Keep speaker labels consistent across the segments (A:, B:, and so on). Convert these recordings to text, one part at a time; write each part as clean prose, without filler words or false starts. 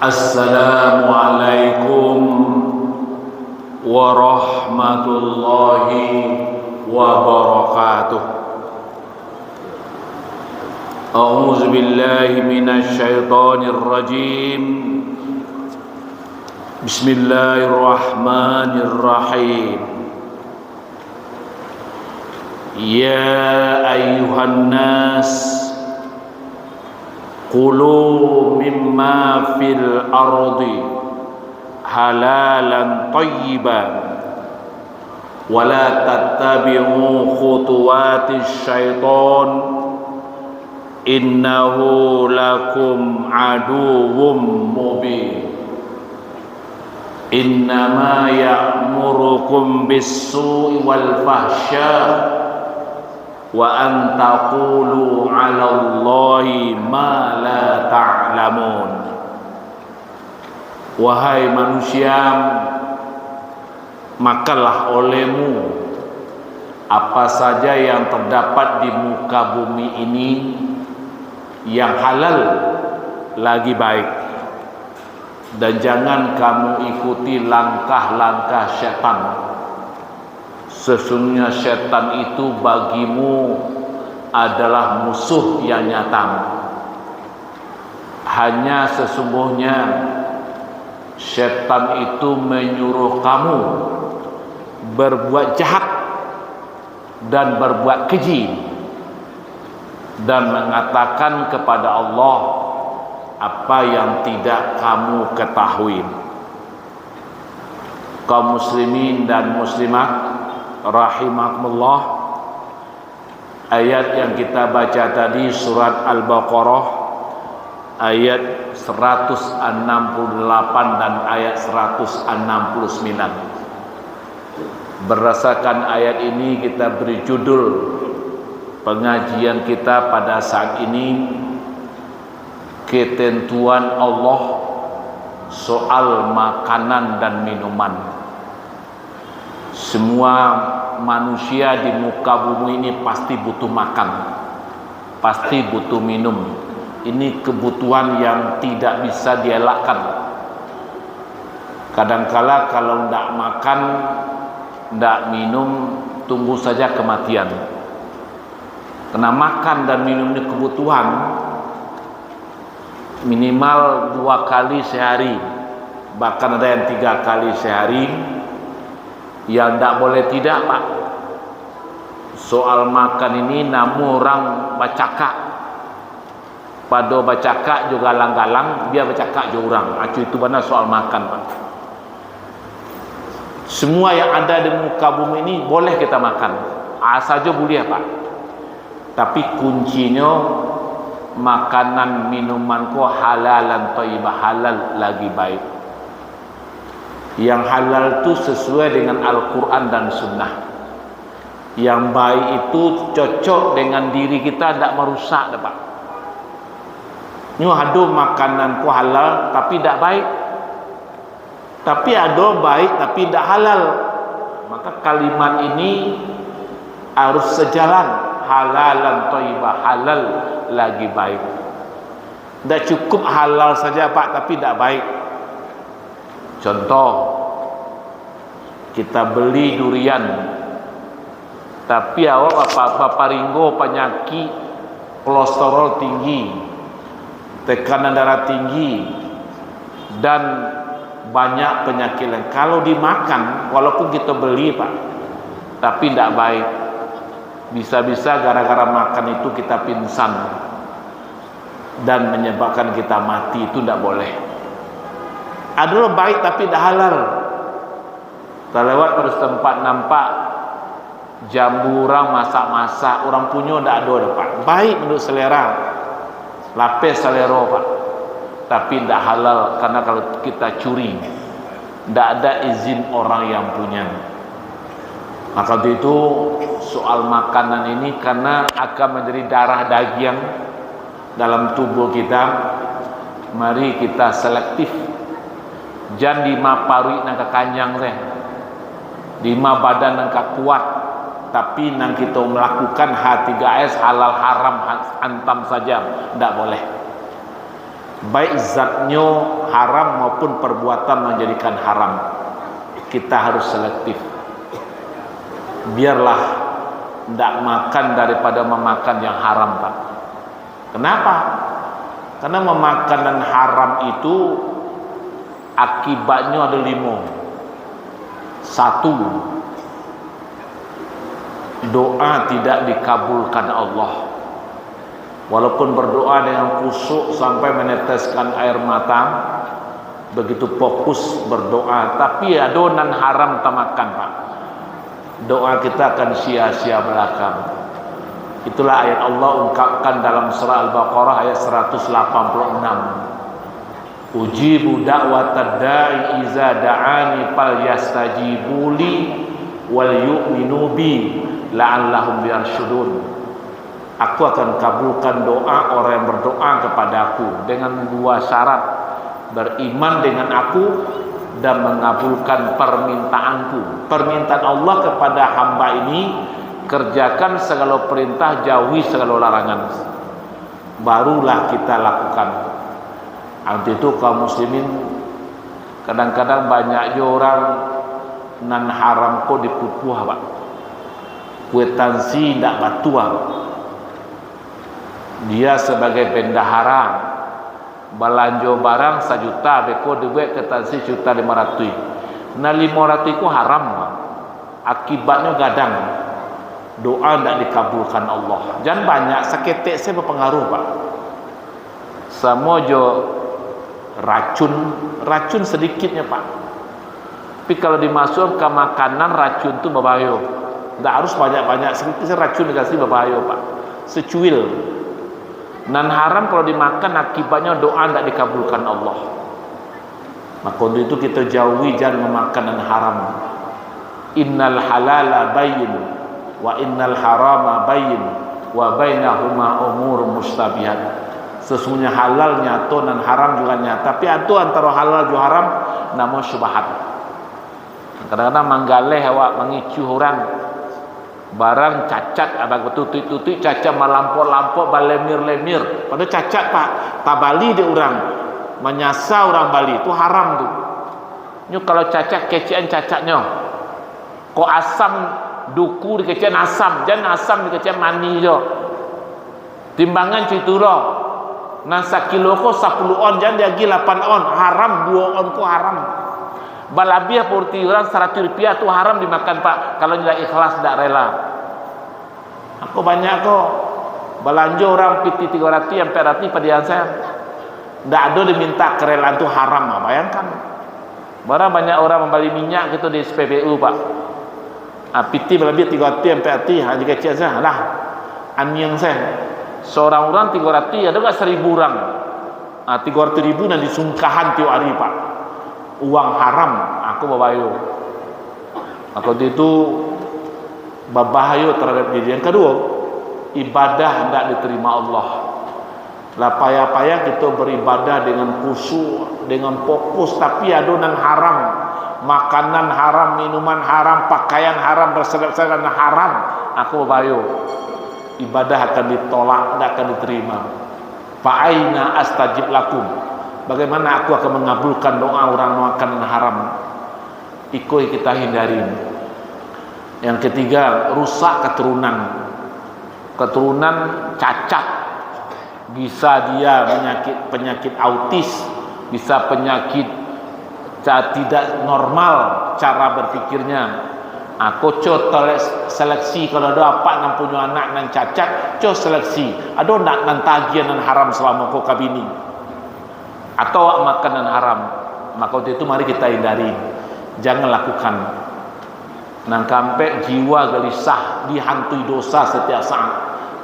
A: Assalamualaikum warahmatullahi wabarakatuh. A'udzu billahi minasy syaithanir rajim. Bismillahirrahmanirrahim. Ya ayyuhan nas Qulu mimma fil ardi halalan tayyiban wa la tattabi'u khutuwatis syaitan innahu lakum aduwwum mubin. Innama ya'murukum bis-su'i wal fahsya' wa an taqulu 'ala Allahi ma la ta'lamun. Wahai manusia, makanlah olehmu apa saja yang terdapat di muka bumi ini yang halal lagi baik, dan jangan kamu ikuti langkah-langkah syaitan. Sesungguhnya syaitan itu bagimu adalah musuh yang nyata. Hanya sesungguhnya syaitan itu menyuruh kamu berbuat jahat dan berbuat keji, dan mengatakan kepada Allah apa yang tidak kamu ketahui. Kaum muslimin dan muslimat rahimakumullah, ayat yang kita baca tadi surat Al-Baqarah ayat 168 dan ayat 169. Berdasarkan ayat ini kita beri judul pengajian kita pada saat ini, ketentuan Allah soal makanan dan minuman. Semua manusia di muka bumi ini pasti butuh makan, pasti butuh minum. Ini kebutuhan yang tidak bisa dielakkan. Kadangkala kalau tidak makan, tidak minum, tunggu saja kematian. Karena makan dan minum ini kebutuhan minimal 2 kali sehari, bahkan ada yang 3 kali sehari. Yang tidak boleh tidak, Pak, soal makan ini namun orang bacakak pada bacakak juga galang-galang, biar bacakak juga orang acu itu benar soal makan, Pak. Semua yang ada di muka bumi ini boleh kita makan, saja boleh, Pak, tapi kuncinya makanan minuman ko halalan thayyibah, halal lagi baik. Yang halal itu sesuai dengan Al-Quran dan Sunnah. Yang baik itu cocok dengan diri kita, tidak merusak, Pak. Ini ada makanan ku halal tapi tidak baik, tapi ada baik tapi tidak halal. Maka kalimat ini harus sejalan, halalan thayyibah, halal lagi baik. Tidak cukup halal saja, Pak, tapi tidak baik. Contoh, kita beli durian, tapi awak paparinggo penyakit kolesterol tinggi, tekanan darah tinggi, dan banyak penyakit lain. Kalau dimakan, walaupun kita beli, Pak, tapi tidak baik. Bisa-bisa gara-gara makan itu kita pingsan dan menyebabkan kita mati. Itu tidak boleh. Adalah baik tapi tidak halal. Kita lewat pada tempat nampak jambu orang masak-masak, orang punya tidak ada, Pak. Baik menurut selera, lapis selera, Pak, tapi tidak halal karena kalau kita curi, tidak ada izin orang yang punya. Maka itu soal makanan ini karena akan menjadi darah daging dalam tubuh kita, mari kita selektif. Jangan di ma parui nang kanyang teh, di ma badan nang kuat, tapi nang kita melakukan H3S halal haram antam saja tidak boleh, baik zatnya haram maupun perbuatan menjadikan haram. Kita harus selektif. Biarlah tidak makan daripada memakan yang haram, Pak. Kenapa? Karena memakan dan haram itu akibatnya ada 5. 1, doa tidak dikabulkan Allah. Walaupun berdoa dengan khusyuk sampai meneteskan air mata, begitu fokus berdoa, tapi adonan haram tamakan, Pak, doa kita akan sia-sia belaka. Itulah ayat Allah ungkapkan dalam surah Al-Baqarah ayat 186. Ujibu da'watad da'i iza da'ani fal yastajibuli wal yu'minu bi la'allahum yarshudun. Aku akan kabulkan doa orang yang berdoa kepadaku dengan 2 syarat: beriman dengan aku dan mengabulkan permintaanku. Permintaan Allah kepada hamba ini, kerjakan segala perintah, jauhi segala larangan, barulah kita lakukan. Nanti itu kaum muslimin kadang-kadang banyak orang nan haram ko dipupuh, Pak. Kuitansi ndak batua. Dia sebagai bendahara balanjo barang 1 juta, beko duit ketansi 1.500.000. Nah 500 itu haram, Pak. Akibatnya gadang doa ndak dikabulkan Allah. Jangan banyak seketek saya berpengaruh, Pak. Semua jo racun sedikitnya, Pak. Tapi kalau dimasuk ke makanan, racun itu berbahaya. Tidak harus banyak-banyak, sedikit racun dikasih berbahaya, Pak. Secuil. Nan haram kalau dimakan akibatnya doa tidak dikabulkan Allah. Maka untuk itu kita jauhi, jangan memakan nan haram. Innal halala bayyin wa innal harama bayyin wa bainahuma umur mustabihat. Sesungguhnya halal nyata dan haram juga nyata, tapi itu antara halal dan haram namun syubhat. Kadang-kadang manggaleh awak mengicu orang barang cacat, abang betutik-tutik cacat, malampok-lampok balemir-lemir, padahal cacat, Pak. Tabali dia orang menyasa orang Bali itu haram tuh. Nyu kalau cacat kecian cacatnya, kok asam duku dikecian asam, jangan asam dikecian mani jo. Timbangan cituro. Nasa kilo ko 10 on, jangan diagi 8 on, haram 2 on ko haram. Balabiah purti orang 100 rupiah tu haram dimakan, Pak. Kalau tidak ikhlas, tidak rela. Aku banyak kok belanja orang piti 300 yang 400 padian saya. Tidak ada diminta kerelaan tu haram, bayangkan. Barang banyak orang membeli minyak gitu di SPBU, Pak. Piti berlebih 300 yang 400, hanya kecil saya lah. Anyang saya. Seorang orang 300, ada enggak 1.000 orang? 300.000 dan disungkahan tiap hari, Pak. Uang haram, aku berbahaya. Maka itu berbahaya terhadap diri. Yang kedua, ibadah tidak diterima Allah. Lah payah-payah kita beribadah dengan khusyuk, dengan fokus, tapi adonan haram, makanan haram, minuman haram, pakaian haram, bersedap-sedap haram, aku berbahaya. Ibadah akan ditolak, tidak akan diterima. Fa'aina astajib lakum. Bagaimana aku akan mengabulkan doa orang makan haram? Ikut kita hindari. Yang ketiga, rusak keturunan. Keturunan cacat. Bisa dia penyakit autis, bisa penyakit tidak normal cara berpikirnya. Aku coba seleksi, kalau ada apa yang punya anak yang cacat, coba seleksi. Ada nak nan tagihan nan haram selama kau kabini, atau makanan haram. Maka waktu itu mari kita hindari, jangan lakukan. Nang sampai jiwa gelisah, dihantui dosa setiap saat.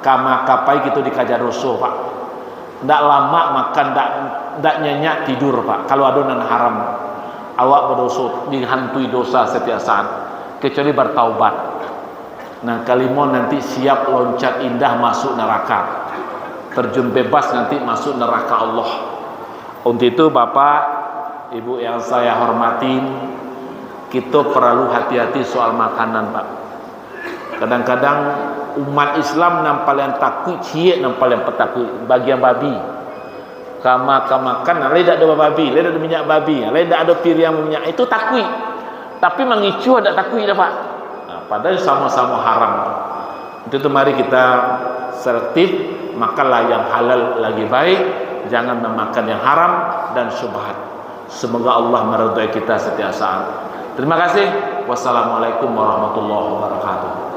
A: Kama kapai kita dikajar dosa, Pak. Ndak lama makan, ndak nyenyak tidur, Pak. Kalau ada nan haram, awak berdosa, dihantui dosa setiap saat. Kecuali bertaubat. Nah, kalimon nanti siap loncat indah masuk neraka, terjun bebas nanti masuk neraka Allah. Untuk itu Bapak Ibu yang saya hormatin, kita perlu hati-hati soal makanan, Pak. Kadang-kadang umat Islam yang paling takut ciek, yang paling petakut bagian babi. Makan, leda ada babi, leda ada minyak babi, leda ada piriang minyak, itu takut. Tapi mengicu ada takut dapat. Padahal sama-sama haram. Itu mari kita selektif, makanlah yang halal lagi baik, jangan memakan yang haram dan syubhat. Semoga Allah meridai kita setiap saat. Terima kasih. Wassalamualaikum warahmatullahi wabarakatuh.